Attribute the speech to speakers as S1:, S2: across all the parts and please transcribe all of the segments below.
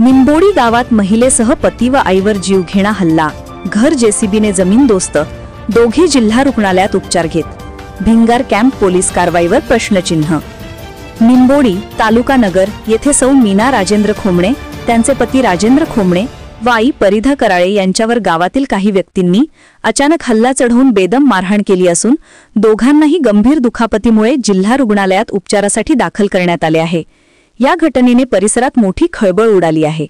S1: निंबोडी गावात महिलेसह पती व आईवर जीवघेणा हल्ला, घर जेसीबीने जमीनदोस्त, दोघे जिल्हा रुग्णालयात उपचार घेत। भिंगार कॅम्प पोलीस कारवाईवर प्रश्नचिन्ह। निंबोडी तालुका नगर येथे सौ मीना राजेंद्र खोमणे, त्यांचे पती राजेंद्र खोमणे व आई परिधा कराळे यांच्यावर गावातील काही व्यक्तींनी अचानक हल्ला चढवून बेदम मारहाण केली असून दोघांनाही गंभीर दुखापतीमुळे जिल्हा रुग्णालयात उपचारासाठी दाखल करण्यात आले आहे। या घटनेने परिसरात मोठी खळबळ उडाली आहे।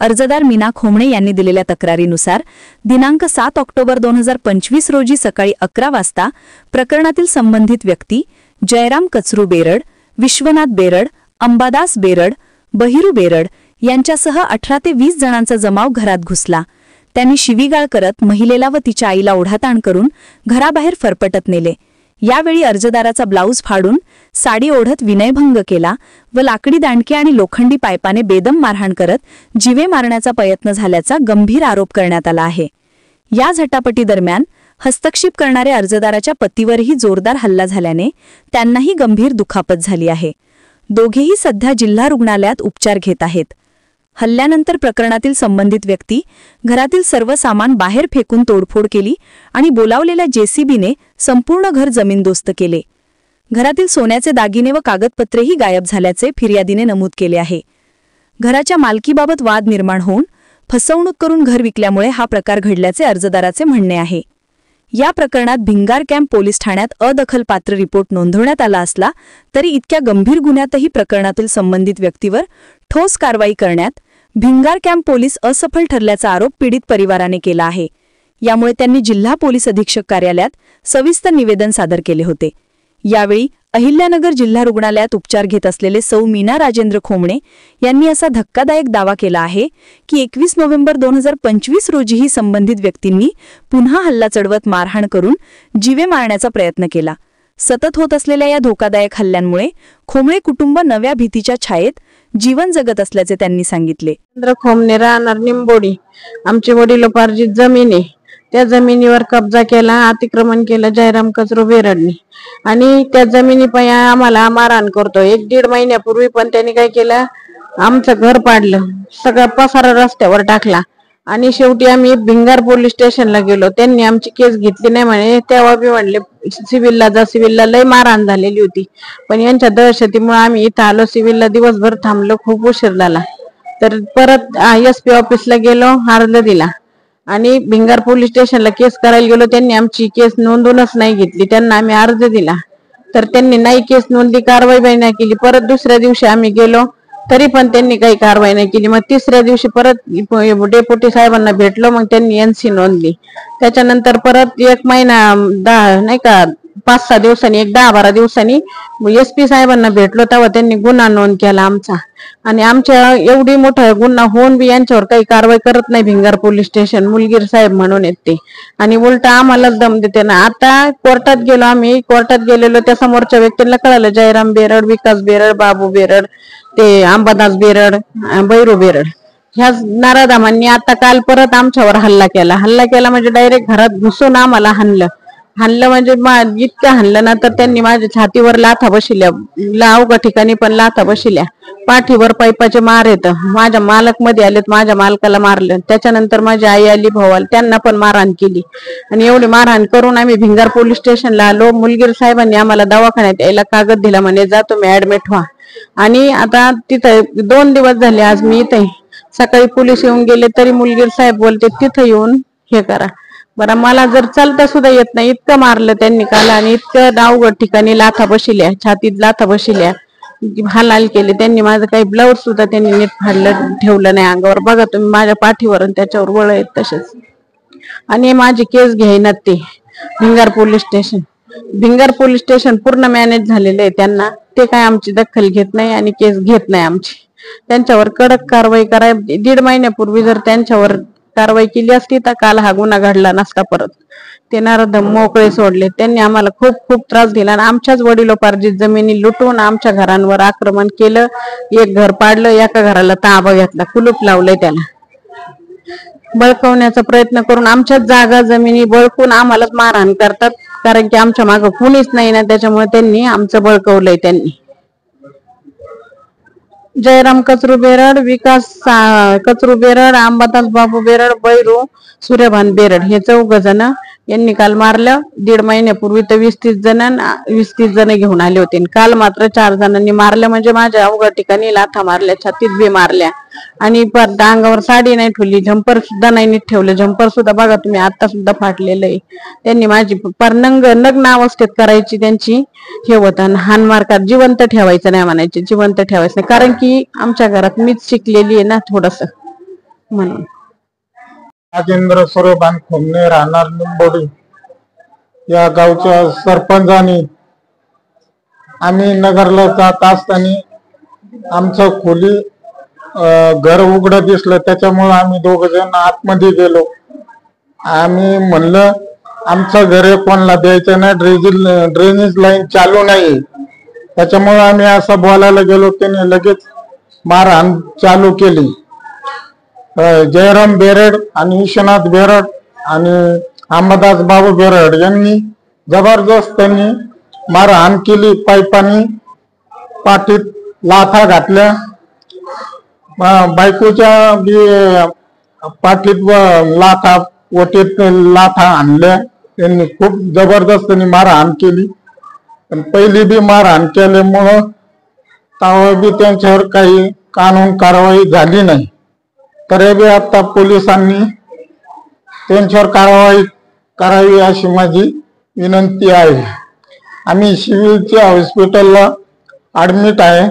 S1: अर्जदार मीना खोमणे यांनी दिलेल्या तक्रारीनुसार दिनांक 7 ऑक्टोबर 2025 रोजी सकाळी 11 वाजता प्रकरणातील संबंधित व्यक्ती जयराम कचरू बेरड, विश्वनाथ बेरड, अंबादास बेरड, बहिरू बेरड यांच्यासह 18 ते 20 जणांचा जमाव घरात घुसला। त्यांनी शिवीगाळ करत महिलेला व तिच्या आईला ओढाताण करून घराबाहेर फरफटत नेले। यावेळी अर्जदाराचा ब्लाऊज फाडून साडी ओढत विनयभंग केला व लाकडी दांडके आणि लोखंडी पायपाने बेदम मारहाण करत जीवे मारण्याचा प्रयत्न झाल्याचा गंभीर आरोप करण्यात आला आहे। या झटापटी दरम्यान हस्तक्षेप करणाऱ्या अर्जदाराच्या पतीवरही जोरदार हल्ला झाल्याने त्यांनाही गंभीर दुखापत झाली आहे। दोघेही सध्या जिल्हा रुग्णालयात उपचार घेत आहेत। हल्ल्यानंतर प्रकरणातील संबंधित व्यक्ती घरातील सर्व सामान बाहेर फेकून तोडफोड केली आणि बोलावलेल्या जेसीबीने संपूर्ण घर जमीनदोस्त केले। घरातील सोन्याचे दागिने व कागदपत्रेही गायब झाल्याचे फिर्यादीने नमूद केले आहे। घराच्या मालकीबाबत वाद निर्माण होऊन फसवणूक करून घर विकल्यामुळे हा प्रकार घडल्याचे अर्जदाराचे म्हणणे आहे। या प्रकरणात भिंगार कॅम्प पोलीस ठाण्यात अदखलपात्र रिपोर्ट नोंदवण्यात आला असला तरी इतक्या गंभीर गुन्ह्यातही प्रकरणातील संबंधित व्यक्तीवर ठोस कारवाई करण्यात भिंगार कॅम्प पोलीस असफल ठरल्याचा आरोप पीडित परिवाराने केला आहे। यामुळे त्यांनी जिल्हा पोलीस अधीक्षक कार्यालयात सविस्तर निवेदन सादर केले होते। यावेळी अहिल्यानगर जिल्हा रुग्णालयात उपचार घेत असलेले सौ मीना राजेंद्र खोमणे यांनी असा धक्कादायक दावा केला आहे की 21 नोव्हेंबर 2025 रोजीही संबंधित व्यक्तींनी पुन्हा हल्ला चढवत मारहाण करून जीवे मारण्याचा प्रयत्न केला। सतत होत असलेल्या या धोकादायक हल्ल्यांमुळे खोमणे कुटुंब नव्या भीतीच्या छायेत जीवन जगत असल्याचे त्यांनी सांगितले।
S2: राजेंद्र खोमणे राहणार निंबोडी, आमची वडिलोपार्जित जमीन आहे, त्या जमिनीवर कब्जा केला, अतिक्रमण केलं जयराम कचरू बेरडनी आणि त्या जमिनीपायी आम्हाला मारहाण करतो। 1-1.5 महिन्यापूर्वी पण त्यांनी काय केलं, आमचं घर पाडलं, सगळा पसारा रस्त्यावर टाकला आणि शेवटी आम्ही भिंगार पोलीस स्टेशनला गेलो। त्यांनी आमची केस घेतली नाही म्हणे, तेव्हा बी म्हणले सिव्हिलला जा, सिव्हिलला लय मारहाण झालेली होती, पण यांच्या दहशतीमुळे आम्ही इथं आलो। सिव्हिलला दिवसभर थांबलो, खूप उशीर झाला, तर परत SP ऑफिसला गेलो, अर्ज दिला आणि भिंगार पोलीस स्टेशनला केस करायला गेलो। त्यांनी आमची केस नोंदवूनच नाही घेतली। त्यांना आम्ही अर्ज दिला तर त्यांनी नाही केस नोंदली, कारवाई नाही केली। परत दुसऱ्या दिवशी आम्ही गेलो तरी पण त्यांनी काही कारवाई नाही केली। मग तिसऱ्या दिवशी परत डेप्युटी साहेबांना भेटलो, मग त्यांनी NC नोंदली। त्याच्यानंतर परत 1 महिना 5-6 दिवसांनी 10-12 दिवसांनी SP साहेबांना भेटलो, तेव्हा त्यांनी गुन्हा नोंद केला आमचा। आणि आमच्या एवढी मोठा गुन्हा होऊन बी यांच्यावर काही कारवाई करत नाही भिंगार पोलीस स्टेशन, मुलगीर साहेब म्हणून येत ते, आणि उलटा आम्हालाच दम देते ना। आता कोर्टात गेलो, आम्ही कोर्टात गेलेलो, त्या समोरच्या व्यक्तीला कळालं जयराम बेरड, विकास बेरड, बाबू बेरड, ते अंबादास बेरड, बैरू बेरड ह्या नाराधामांनी आता काल परत आमच्यावर हल्ला केला म्हणजे डायरेक्ट घरात घुसून आम्हाला हाणलं म्हणजे इतकं हाणलं ना, तर त्यांनी माझ्या छातीवर लाथा बसल्या, अवघ्या ठिकाणी पण लाथा बसल्या, पाठीवर पाईपाचे मार येत, माझ्या मालक मध्ये आलेत, माझ्या मालकाला मारलं। त्याच्यानंतर माझी आई आली, भाऊ आली, त्यांना पण मारहाण केली आणि एवढी मारहाण करून आम्ही भिंगार पोलीस स्टेशनला आलो। मुलगीर साहेबांनी आम्हाला दवाखान्यात यायला कागद दिला, म्हणे जा तुम्ही ऍडमिट व्हा। आणि आता तिथं 2 दिवस झाले, आज मी इथे सकाळी पोलीस येऊन गेले तरी मुलगीर साहेब बोलते तिथं येऊन हे करा। बरं, मला जर चालता सुद्धा येत नाही, इतकं मारलं त्यांनी काल आणि इतकं अवघड ठिकाणी लाथा बसल्या, छातीत लाथा बसल्या, हालाल केले त्यांनी। माझं काही ब्लाऊज सुद्धा त्यांनी नीट फाडलं ठेवलं नाही अंगावर, बघा तुम्ही माझ्या पाठीवर आणि त्याच्यावर वळ आहेत तसेच। आणि माझी केस घेईनात ते भिंगार पोलीस स्टेशन पूर्ण मॅनेज झालेले आहे त्यांना, ते काय आमची दखल घेत नाही आणि केस घेत नाही आमची। त्यांच्यावर कडक कारवाई करा। 1.5 महिन्यापूर्वी जर त्यांच्यावर कारवाई केली असती तर काल हा गुन्हा घडला नसता। परत ते नराधम मोकळे सोडले, त्यांनी आम्हाला खूप त्रास दिला आणि आमच्याच वडिलोपार्जित जमिनी लुटून आमच्या घरांवर आक्रमण केलं। एक घर पाडलं, एका घराला ताबा घेतला, कुलूप लावलंय, त्याला बळकावण्याचा प्रयत्न करून आमच्याच जागा जमिनी बळकून आम्हालाच मारहाण करतात, कारण की आमच्या मागं कुणीच नाही ना, त्याच्यामुळे त्यांनी आमचं बळकवलंय। त्यांनी जयराम कचरू बेरड, विकास कचरू बेरड, अंबादास बाबू बेरड, बैरू सूर्यभान बेरड हे 4 जण यांनी काल मारलं. 1.5 महिन्यापूर्वी तर 20-30 जण घेऊन आले होते. काल मात्र 4 जणांनी मारलं. म्हणजे माझ्या अवघड ठिकाणी लाथा मारल्या, छातीत बी मारल्या आणि परत अंगावर साडी नाही ठेवली, झंपर सुद्धा नाही नीट ठेवलं. झंपर सुद्धा बघा तुम्ही आता सुद्धा फाटलेलं आहे. त्यांनी माझी नग्न अवस्थेत करायची त्यांची हे होतं. हानमार का जिवंत ठेवायचं नाही म्हणायचे, जिवंत ठेवायचं नाही, कारण की आमच्या घरात मीच शिकलेली आहे ना थोडस म्हणून.
S3: राजेंद्र सूर्यभान खोमणे, राहणार निंबोडी या गावच्या सरपंचानी आम्ही नगरला जात असताना आमचं खोली घर उघडं दिसलं. त्याच्यामुळे आम्ही 2 जण आतमध्ये गेलो. आम्ही म्हणलं आमचं घर कोणाला द्यायचं नाही, ड्रेनेज लाईन चालू नाही. त्याच्यामुळे आम्ही असं बोलायला गेलो. त्याने लगेच मारहाण चालू केली. जयराम बेरड आणि विश्वनाथ बेरड आणि अंबादास बाबू बेरड यांनी जबरदस्त त्यांनी मारहाण केली. पाईपानी पाठीत लाथा घातल्या. बायकोच्या बी पाठीत लाथा, वटीत लाथा आणल्या. त्यांनी खूप जबरदस्त मारहाण केली. पण पहिली बी मारहाण केल्यामुळं तेव्हा बी त्यांच्यावर काही कानून कारवाई झाली नाही. तरी बी आता पोलिसांनी त्यांच्यावर कारवाई करावी अशी माझी विनंती आहे. आम्ही सिव्हिलच्या हॉस्पिटलला ऍडमिट आहे.